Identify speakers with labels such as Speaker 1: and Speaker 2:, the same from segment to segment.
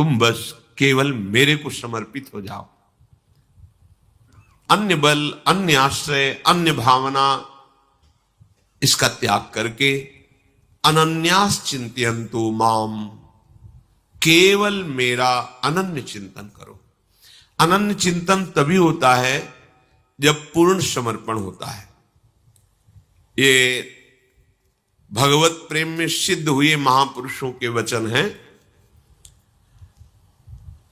Speaker 1: तुम बस केवल मेरे को समर्पित हो जाओ। अन्य बल, अन्य आश्रय, अन्य भावना, इसका त्याग करके अनन्यास चिंतयन्तु माम, केवल मेरा अनन्य चिंतन करो। अनन्य चिंतन तभी होता है जब पूर्ण समर्पण होता है। ये भगवत प्रेम में सिद्ध हुए महापुरुषों के वचन हैं।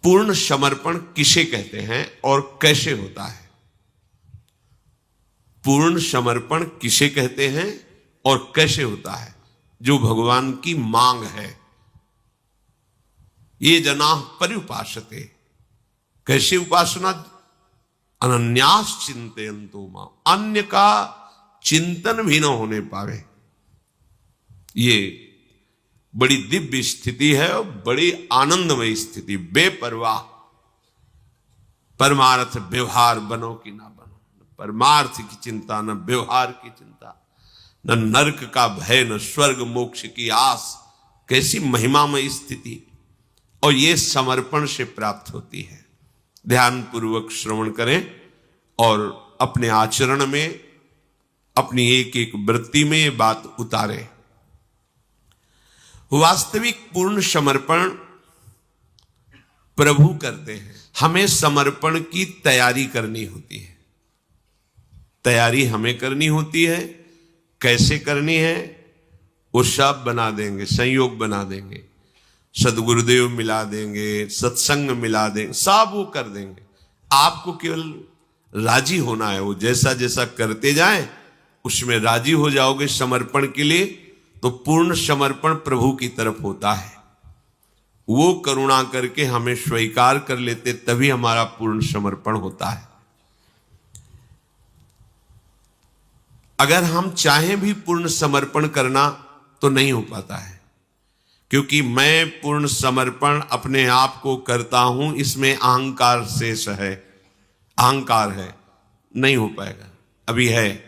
Speaker 1: पूर्ण समर्पण किसे कहते हैं और कैसे होता है? पूर्ण समर्पण किसे कहते हैं और कैसे होता है? जो भगवान की मांग है। ये जना पर्युपासते, कैसे उपासना? अनन्यास चिंतयन्तु मां, अन्य का चिंतन भी न होने पावे। ये बड़ी दिव्य स्थिति है और बड़ी आनंदमय स्थिति। बेपरवाह, परमार्थ व्यवहार बनो कि ना बनो, परमार्थ की चिंता, न व्यवहार की चिंता, न नरक का भय, न स्वर्ग मोक्ष की आस। कैसी महिमामय स्थिति! और ये समर्पण से प्राप्त होती है। ध्यान पूर्वक श्रवण करें और अपने आचरण में, अपनी एक एक वृत्ति में ये बात उतारें। वास्तविक पूर्ण समर्पण प्रभु करते हैं। हमें समर्पण की तैयारी करनी होती है। तैयारी हमें करनी होती है। कैसे करनी है? वो सब बना देंगे, संयोग बना देंगे, सदगुरुदेव मिला देंगे, सत्संग मिला देंगे, सब वो कर देंगे। आपको केवल राजी होना है। वो जैसा जैसा करते जाएं उसमें राजी हो जाओगे समर्पण के लिए, तो पूर्ण समर्पण प्रभु की तरफ होता है। वो करुणा करके हमें स्वीकार कर लेते, तभी हमारा पूर्ण समर्पण होता है। अगर हम चाहें भी पूर्ण समर्पण करना तो नहीं हो पाता है, क्योंकि मैं पूर्ण समर्पण अपने आप को करता हूं, इसमें अहंकार शेष है, अहंकार है, नहीं हो पाएगा। अभी है।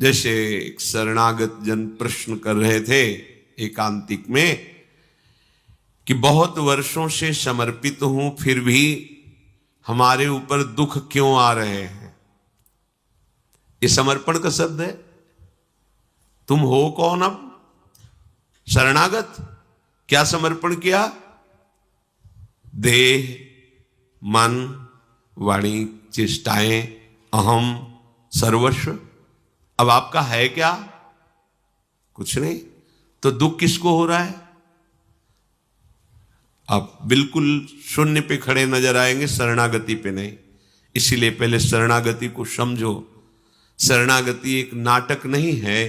Speaker 1: जैसे एक शरणागत जन प्रश्न कर रहे थे एकांतिक में कि बहुत वर्षों से समर्पित हूं, फिर भी हमारे ऊपर दुख क्यों आ रहे हैं? ये समर्पण का शब्द है। तुम हो कौन अब? शरणागत। क्या समर्पण किया? देह, मन, वाणी, चेष्टाएं, अहम, सर्वस्व। अब आपका है क्या? कुछ नहीं। तो दुख किसको हो रहा है? आप बिल्कुल शून्य पे खड़े नजर आएंगे, शरणागति पे नहीं। इसीलिए पहले शरणागति को समझो। शरणागति एक नाटक नहीं है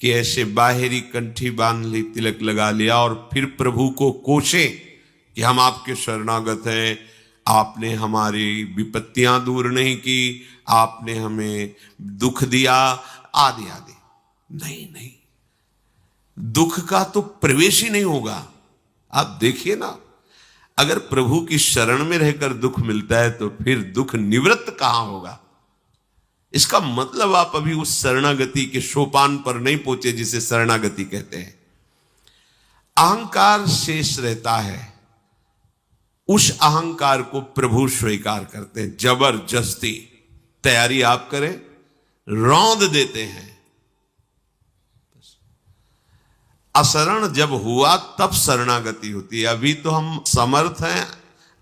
Speaker 1: कि ऐसे बाहरी कंठी बांध ली, तिलक लगा लिया और फिर प्रभु को कोसे कि हम आपके शरणागत हैं, आपने हमारी विपत्तियां दूर नहीं की, आपने हमें दुख दिया, आदि आदि। नहीं नहीं, दुख का तो प्रवेश ही नहीं होगा। आप देखिए ना, अगर प्रभु की शरण में रहकर दुख मिलता है तो फिर दुख निवृत्त कहां होगा? इसका मतलब आप अभी उस शरणागति के सोपान पर नहीं पहुंचे जिसे शरणागति कहते हैं। अहंकार शेष रहता है, उस अहंकार को प्रभु स्वीकार करते हैं। जबरदस्ती तैयारी आप करें, रौंद देते हैं। अशरण जब हुआ तब शरणागति होती है। अभी तो हम समर्थ हैं,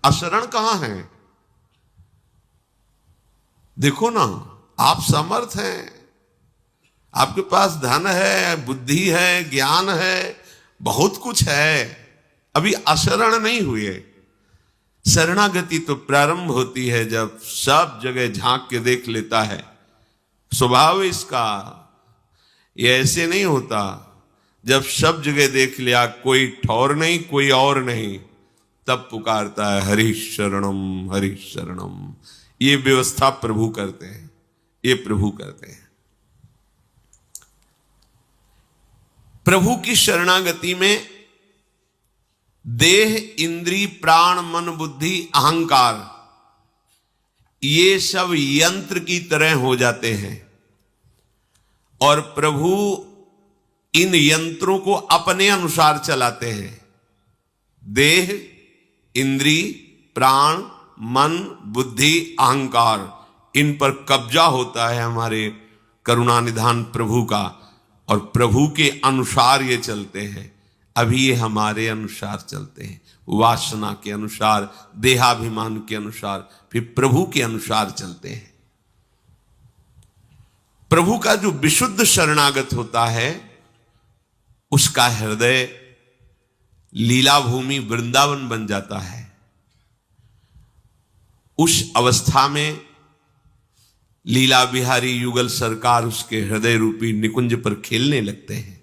Speaker 1: अशरण कहां हैं? देखो ना, आप समर्थ हैं, आपके पास धन है, बुद्धि है, ज्ञान है, बहुत कुछ है, अभी अशरण नहीं हुए। शरणागति तो प्रारंभ होती है जब सब जगह झांक के देख लेता है। स्वभाव इसका ये ऐसे नहीं होता। जब सब जगह देख लिया, कोई ठौर नहीं, कोई और नहीं, तब पुकारता है हरि शरणम, हरि शरणम। ये व्यवस्था प्रभु करते हैं, ये प्रभु करते हैं। प्रभु की शरणागति में देह, इंद्री, प्राण, मन, बुद्धि, अहंकार, ये सब यंत्र की तरह हो जाते हैं और प्रभु इन यंत्रों को अपने अनुसार चलाते हैं। देह, इंद्री, प्राण, मन, बुद्धि, अहंकार, इन पर कब्जा होता है हमारे करुणानिधान प्रभु का, और प्रभु के अनुसार ये चलते हैं। अभी ये हमारे अनुसार चलते हैं, वासना के अनुसार, देहाभिमान के अनुसार, फिर प्रभु के अनुसार चलते हैं। प्रभु का जो विशुद्ध शरणागत होता है, उसका हृदय लीला भूमि वृंदावन बन जाता है। उस अवस्था में लीला बिहारी युगल सरकार उसके हृदय रूपी निकुंज पर खेलने लगते हैं।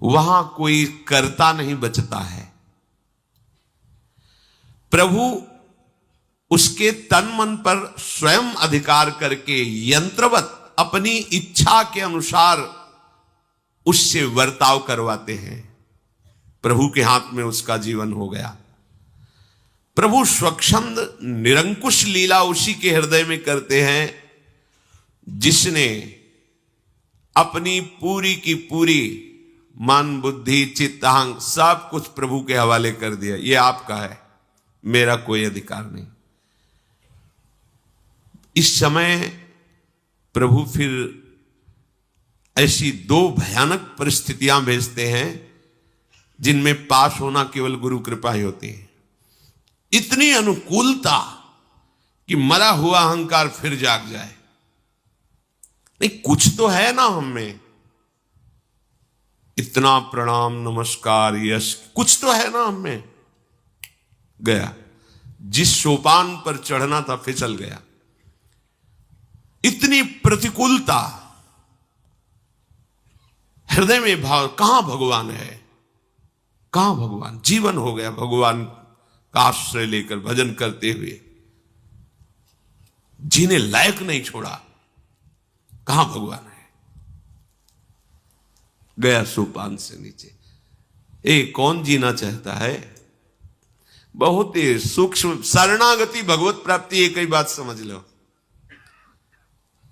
Speaker 1: वहां कोई कर्ता नहीं बचता है। प्रभु उसके तन मन पर स्वयं अधिकार करके यंत्रवत अपनी इच्छा के अनुसार उससे वर्ताव करवाते हैं। प्रभु के हाथ में उसका जीवन हो गया। प्रभु स्वच्छंद निरंकुश लीला उसी के हृदय में करते हैं जिसने अपनी पूरी की पूरी मन, बुद्धि, चित्त, अहंग सब कुछ प्रभु के हवाले कर दिया। ये आपका है, मेरा कोई अधिकार नहीं। इस समय प्रभु फिर ऐसी दो भयानक परिस्थितियां भेजते हैं जिनमें पास होना केवल गुरु कृपा ही होती है। इतनी अनुकूलता कि मरा हुआ अहंकार फिर जाग जाए। नहीं, कुछ तो है ना हम में, इतना प्रणाम नमस्कार यश, कुछ तो है ना हम में। गया, जिस सोपान पर चढ़ना था फिसल गया। इतनी प्रतिकूलता, हृदय में भाव, कहां भगवान है, कहां भगवान। जीवन हो गया भगवान का आश्रय लेकर भजन करते हुए, जीने लायक नहीं छोड़ा। कहां भगवान है। गया सोपान से नीचे। कौन जीना चाहता है। बहुत ही सूक्ष्म शरणागति भगवत प्राप्ति, एक ही बात समझ लो।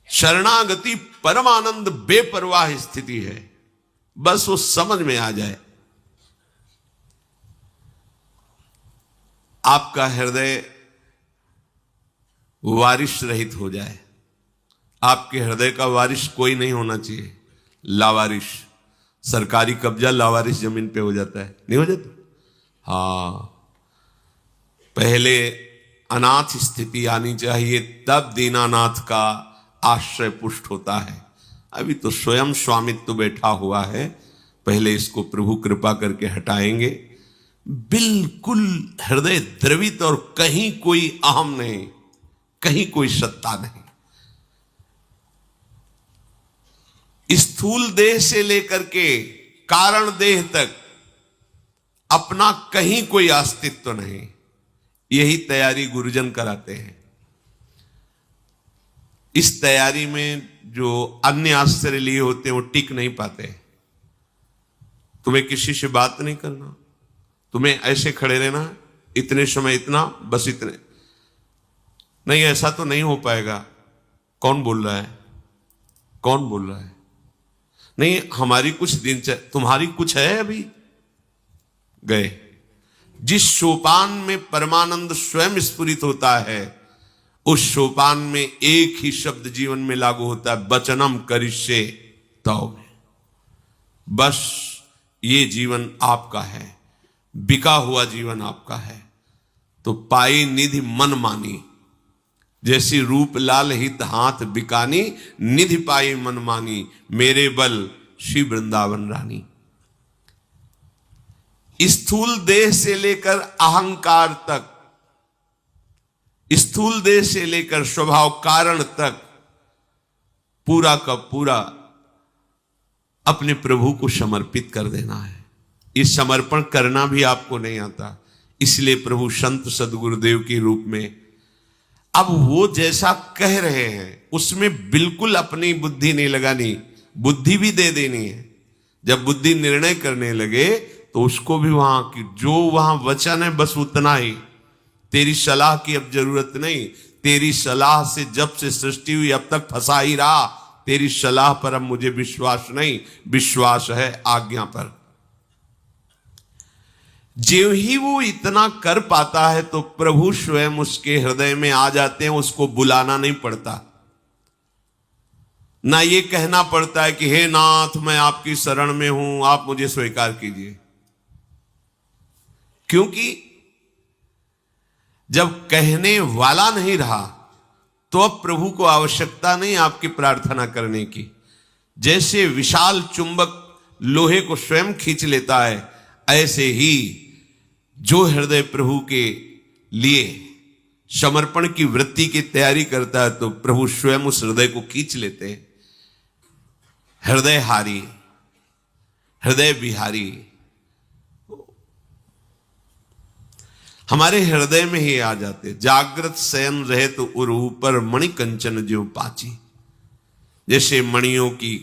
Speaker 1: शरणागति परमानंद बेपरवाह स्थिति है, बस वो समझ में आ जाए। आपका हृदय वारिश रहित हो जाए। आपके हृदय का वारिश कोई नहीं होना चाहिए, लावारिश। सरकारी कब्जा लावारिश जमीन पे हो जाता है, नहीं हो जाता। हाँ, पहले अनाथ स्थिति आनी चाहिए, तब दीनानाथ का आश्रय पुष्ट होता है। अभी तो स्वयं स्वामित्व बैठा हुआ है, पहले इसको प्रभु कृपा करके हटाएंगे। बिल्कुल हृदय द्रवित और कहीं कोई अहम नहीं, कहीं कोई सत्ता नहीं। स्थूल देह से लेकर के कारण देह तक अपना कहीं कोई अस्तित्व नहीं। यही तैयारी गुरुजन कराते हैं। इस तैयारी में जो अन्य आश्रय लिए होते हैं वो टिक नहीं पाते। तुम्हें किसी से बात नहीं करना, तुम्हें ऐसे खड़े रहना, इतने समय इतना, बस इतने। नहीं, ऐसा तो नहीं हो पाएगा। कौन बोल रहा है, कौन बोल रहा है। नहीं, हमारी कुछ दिनचर्या, तुम्हारी कुछ है अभी। गए। जिस सोपान में परमानंद स्वयं स्फुरित होता है, उस सोपान में एक ही शब्द जीवन में लागू होता है, वचनम करिष्ये तव। बस ये जीवन आपका है, बिका हुआ जीवन आपका है। तो पाई निधि मन मानी, जैसी रूप लाल हित हाथ बिकानी, निधि पाई मन मानी, मेरे बल श्री वृंदावन रानी। स्थूल देह से लेकर अहंकार तक, स्थूल देह से लेकर स्वभाव कारण तक पूरा का पूरा अपने प्रभु को समर्पित कर देना है। ये समर्पण करना भी आपको नहीं आता, इसलिए प्रभु संत सदगुरुदेव के रूप में अब वो जैसा कह रहे हैं उसमें बिल्कुल अपनी बुद्धि नहीं लगानी, बुद्धि भी दे देनी है। जब बुद्धि निर्णय करने लगे तो उसको भी वहां की जो वहां वचन है बस उतना ही। तेरी सलाह की अब जरूरत नहीं, तेरी सलाह से जब से सृष्टि हुई अब तक फंसा ही रहा, तेरी सलाह पर अब मुझे विश्वास नहीं, विश्वास है आज्ञा पर। जो ही वो इतना कर पाता है तो प्रभु स्वयं उसके हृदय में आ जाते हैं, उसको बुलाना नहीं पड़ता, ना ये कहना पड़ता है कि हे नाथ मैं आपकी शरण में हूं, आप मुझे स्वीकार कीजिए। क्योंकि जब कहने वाला नहीं रहा तो अब प्रभु को आवश्यकता नहीं आपकी प्रार्थना करने की। जैसे विशाल चुंबक लोहे को स्वयं खींच लेता है, ऐसे ही जो हृदय प्रभु के लिए समर्पण की वृत्ति की तैयारी करता है तो प्रभु स्वयं उस हृदय को खींच लेते हैं। हृदय हारी, हृदय बिहारी हमारे हृदय में ही आ जाते। जागृत शयन रहे तो उर ऊपर मणि कंचन ज्यों पाची। जैसे मणियों की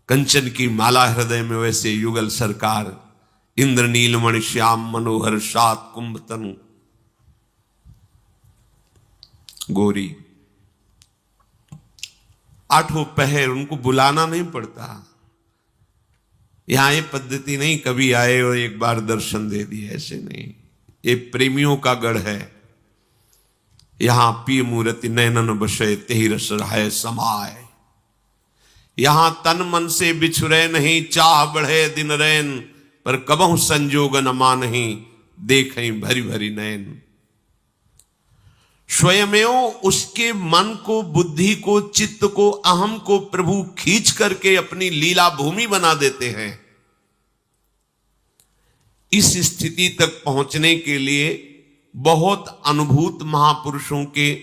Speaker 1: कंचन की माला हृदय में, वैसे युगल सरकार इंद्र नीलमणि श्याम मनोहर सात कुंभ तनु गोरी। आठों पहर, उनको बुलाना नहीं पड़ता। यहां ये पद्धति नहीं कभी आए और एक बार दर्शन दे दिए, ऐसे नहीं। ये प्रेमियों का गढ़ है। यहां पी मूर्ति नैनन बसे तेहि रस है समाय। यहां तन मन से बिछुरे नहीं, चाह बढ़े दिन रैन, पर कबहु संजोग न मानहि, देखें भरी भरी नैन। स्वयमेव उसके मन को, बुद्धि को, चित्त को, अहम को प्रभु खींच करके अपनी लीला भूमि बना देते हैं। इस स्थिति तक पहुंचने के लिए बहुत अनुभूत महापुरुषों के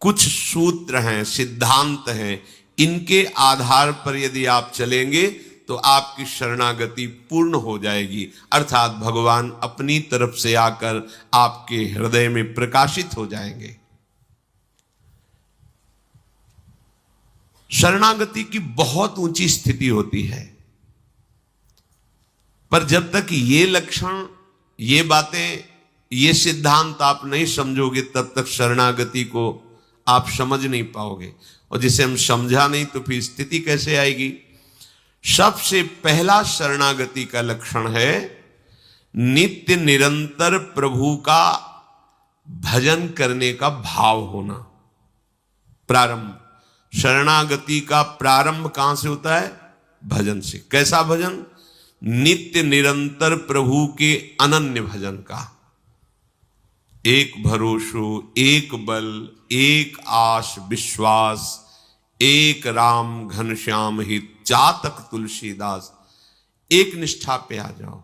Speaker 1: कुछ सूत्र हैं, सिद्धांत हैं। इनके आधार पर यदि आप चलेंगे तो आपकी शरणागति पूर्ण हो जाएगी, अर्थात भगवान अपनी तरफ से आकर आपके हृदय में प्रकाशित हो जाएंगे। शरणागति की बहुत ऊंची स्थिति होती है, पर जब तक ये लक्षण, ये बातें, ये सिद्धांत आप नहीं समझोगे तब तक शरणागति को आप समझ नहीं पाओगे। और जिसे हम समझा नहीं तो फिर स्थिति कैसे आएगी। सबसे पहला शरणागति का लक्षण है नित्य निरंतर प्रभु का भजन करने का भाव होना। प्रारंभ, शरणागति का प्रारंभ कहां से होता है? भजन से। कैसा भजन? नित्य निरंतर प्रभु के अनन्य भजन का। एक भरोसो, एक बल, एक आस विश्वास, एक राम घनश्याम हित, चातक तुलसीदास। एक निष्ठा पे आ जाओ।